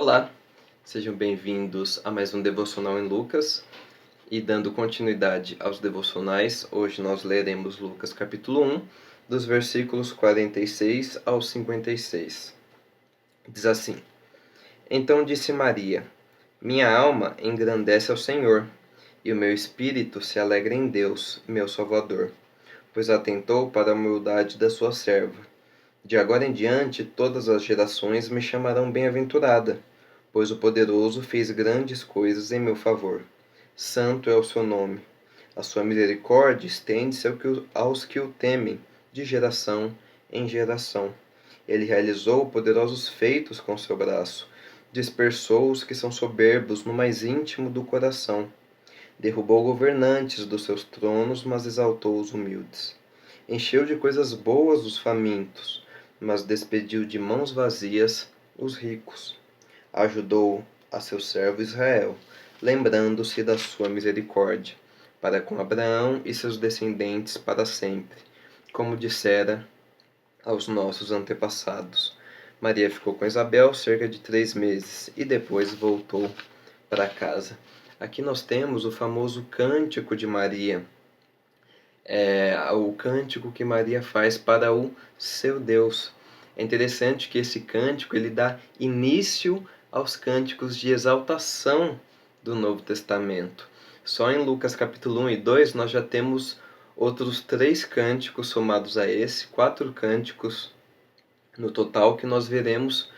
Olá, sejam bem-vindos a mais um Devocional em Lucas. E dando continuidade aos devocionais, hoje nós leremos Lucas capítulo 1, dos versículos 46 ao 56. Diz assim: Então disse Maria: Minha alma engrandece ao Senhor, e o meu espírito se alegra em Deus, meu Salvador, pois atentou para a humildade da sua serva. De agora em diante todas as gerações me chamarão bem-aventurada, pois o Poderoso fez grandes coisas em meu favor. Santo é o seu nome. A sua misericórdia estende-se aos que o temem, de geração em geração. Ele realizou poderosos feitos com seu braço. Dispersou os que são soberbos no mais íntimo do coração. Derrubou governantes dos seus tronos, mas exaltou os humildes. Encheu de coisas boas os famintos, mas despediu de mãos vazias os ricos. Ajudou a seu servo Israel, lembrando-se da sua misericórdia, para com Abraão e seus descendentes para sempre, como dissera aos nossos antepassados. Maria ficou com Isabel cerca de 3 meses e depois voltou para casa. Aqui nós temos o famoso cântico de Maria, o cântico que Maria faz para o seu Deus. É interessante que esse cântico ele dá início aos cânticos de exaltação do Novo Testamento. Só em Lucas capítulo 1 e 2 nós já temos outros 3 cânticos somados a esse, 4 cânticos no total que nós veremos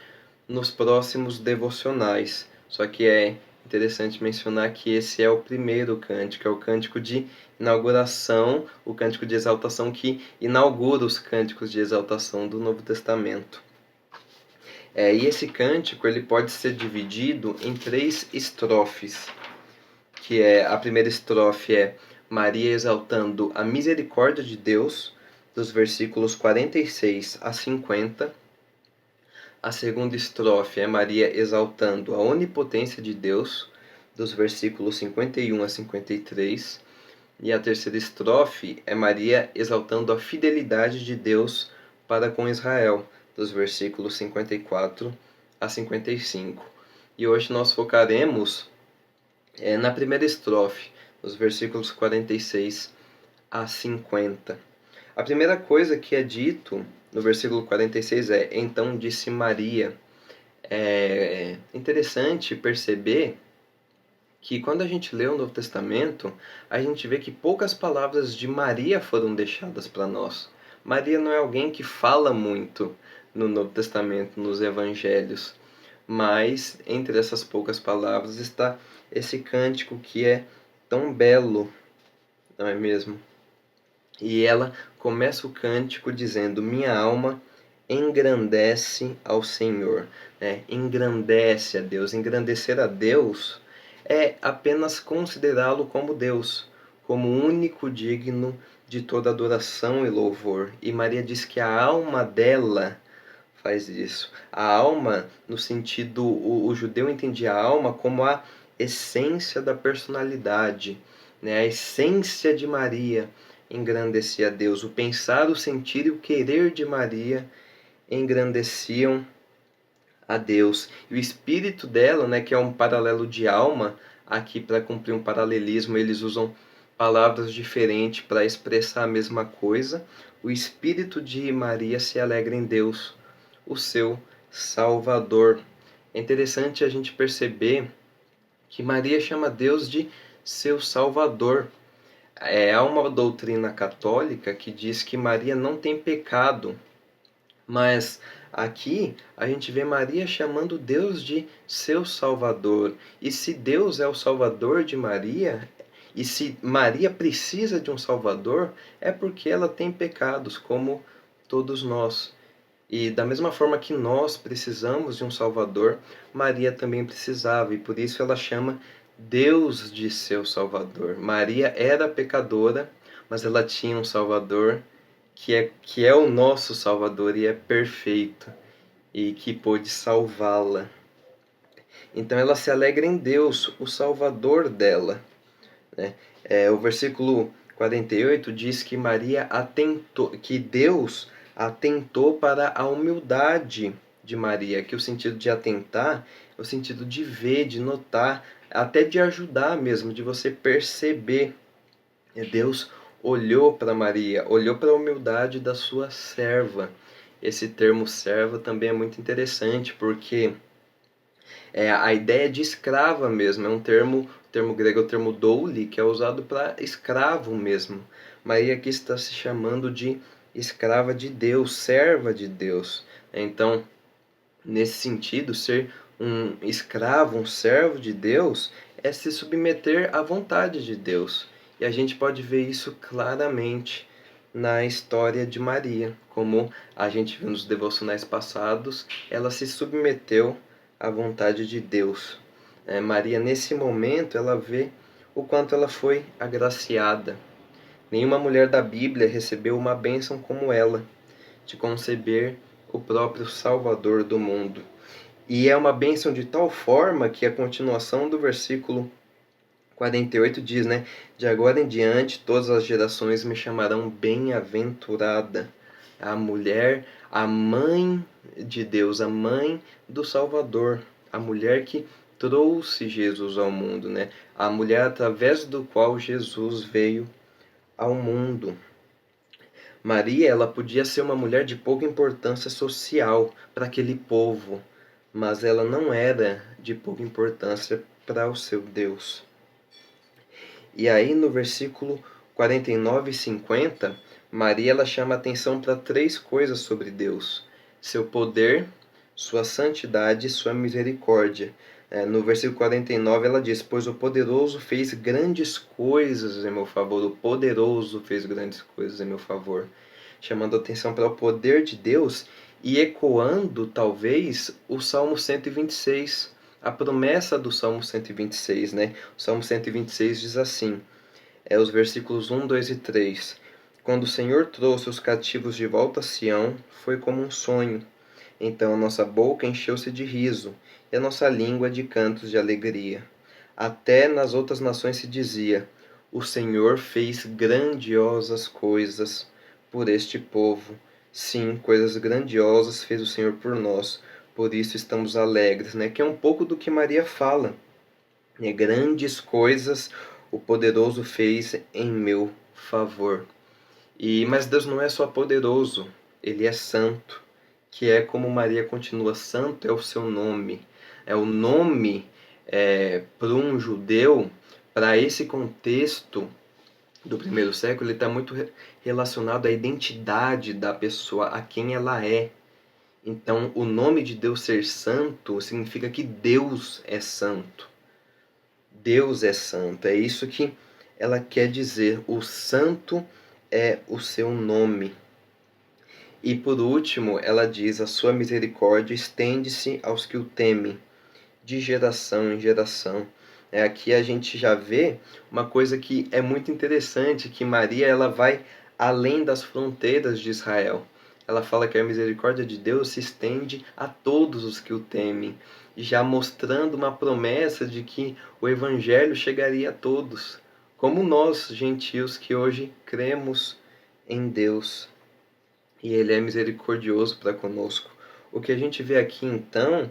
nos próximos devocionais. Só que é interessante mencionar que esse é o primeiro cântico, é o cântico de inauguração, o cântico de exaltação que inaugura os cânticos de exaltação do Novo Testamento. E esse cântico ele pode ser dividido em 3 estrofes, que a primeira estrofe é Maria exaltando a misericórdia de Deus, dos versículos 46 a 50. A segunda estrofe é Maria exaltando a onipotência de Deus, dos versículos 51 a 53. E a terceira estrofe é Maria exaltando a fidelidade de Deus para com Israel, dos versículos 54 a 55. E hoje nós focaremos na primeira estrofe, dos versículos 46 a 50. A primeira coisa que é dito no versículo 46 é: Então disse Maria. É interessante perceber que quando a gente lê o Novo Testamento, a gente vê que poucas palavras de Maria foram deixadas para nós. Maria não é alguém que fala muito no Novo Testamento, nos Evangelhos, mas entre essas poucas palavras está esse cântico que é tão belo, não é mesmo? E ela começa o cântico dizendo: Minha alma engrandece ao Senhor. Engrandece a Deus. Engrandecer a Deus é apenas considerá-lo como Deus, como único digno de toda adoração e louvor. E Maria diz que a alma dela faz isso. A alma, no sentido, o judeu entendia a alma como a essência da personalidade, a essência de Maria engrandecia a Deus. O pensar, o sentir e o querer de Maria engrandeciam a Deus. E o espírito dela, que é um paralelo de alma, aqui para cumprir um paralelismo eles usam palavras diferentes para expressar a mesma coisa. O espírito de Maria se alegra em Deus, o seu Salvador. É interessante a gente perceber que Maria chama Deus de seu Salvador. Há uma doutrina católica que diz que Maria não tem pecado, mas aqui a gente vê Maria chamando Deus de seu Salvador. E se Deus é o Salvador de Maria, e se Maria precisa de um Salvador, é porque ela tem pecados, como todos nós. E da mesma forma que nós precisamos de um Salvador, Maria também precisava, e por isso ela chama Deus de seu Salvador. Maria era pecadora, mas ela tinha um Salvador que é o nosso Salvador e é perfeito, e que pôde salvá-la. Então ela se alegra em Deus, o Salvador dela. O versículo 48 diz que Maria atentou, que Deus atentou para a humildade de Maria, que o sentido de atentar no sentido de ver, de notar, até de ajudar mesmo, de você perceber. Deus olhou para Maria, olhou para a humildade da sua serva. Esse termo serva também é muito interessante, porque a ideia de escrava mesmo, é o termo grego é o termo douli, que é usado para escravo mesmo. Maria aqui está se chamando de escrava de Deus, serva de Deus. Então, nesse sentido, ser um escravo, um servo de Deus, é se submeter à vontade de Deus. E a gente pode ver isso claramente na história de Maria, como a gente viu nos devocionais passados, ela se submeteu à vontade de Deus. Maria, nesse momento, ela vê o quanto ela foi agraciada. Nenhuma mulher da Bíblia recebeu uma bênção como ela, de conceber o próprio Salvador do mundo. E é uma bênção de tal forma que a continuação do versículo 48 diz, né? De agora em diante, todas as gerações me chamarão bem-aventurada. A mulher, a mãe de Deus, a mãe do Salvador, a mulher que trouxe Jesus ao mundo, né? A mulher através do qual Jesus veio ao mundo. Maria, ela podia ser uma mulher de pouca importância social para aquele povo, mas ela não era de pouca importância para o seu Deus. E aí no versículo 49 e 50, Maria ela chama atenção para três coisas sobre Deus: seu poder, sua santidade e sua misericórdia. No versículo 49 ela diz: pois o poderoso fez grandes coisas em meu favor. O poderoso fez grandes coisas em meu favor. Chamando atenção para o poder de Deus e ecoando, talvez, o Salmo 126, a promessa do Salmo 126, né? O Salmo 126 diz assim, os versículos 1, 2 e 3. Quando o Senhor trouxe os cativos de volta a Sião, foi como um sonho. Então a nossa boca encheu-se de riso, e a nossa língua de cantos de alegria. Até nas outras nações se dizia: o Senhor fez grandiosas coisas por este povo. Sim, coisas grandiosas fez o Senhor por nós, por isso estamos alegres, né? Que é um pouco do que Maria fala. Grandes coisas o poderoso fez em meu favor. Mas Deus não é só poderoso, ele é santo, que é como Maria continua: santo é o seu nome. É o nome para um judeu, para esse contexto do primeiro século, ele está muito relacionado à identidade da pessoa, a quem ela é. Então, o nome de Deus ser santo significa que Deus é santo. Deus é santo, é isso que ela quer dizer. O santo é o seu nome. E por último, ela diz: a sua misericórdia estende-se aos que o temem, de geração em geração. Aqui a gente já vê uma coisa que é muito interessante, que Maria ela vai além das fronteiras de Israel. Ela fala que a misericórdia de Deus se estende a todos os que o temem, já mostrando uma promessa de que o evangelho chegaria a todos, como nós, gentios, que hoje cremos em Deus. E ele é misericordioso para conosco. O que a gente vê aqui então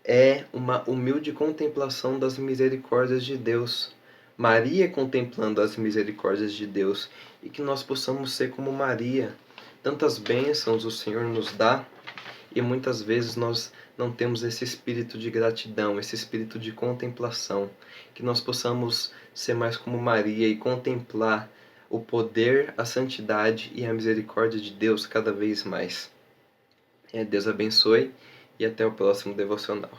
é uma humilde contemplação das misericórdias de Deus. Maria contemplando as misericórdias de Deus, e que nós possamos ser como Maria. Tantas bênçãos o Senhor nos dá e muitas vezes nós não temos esse espírito de gratidão, esse espírito de contemplação. Que nós possamos ser mais como Maria e contemplar o poder, a santidade e a misericórdia de Deus cada vez mais. Deus abençoe e até o próximo devocional.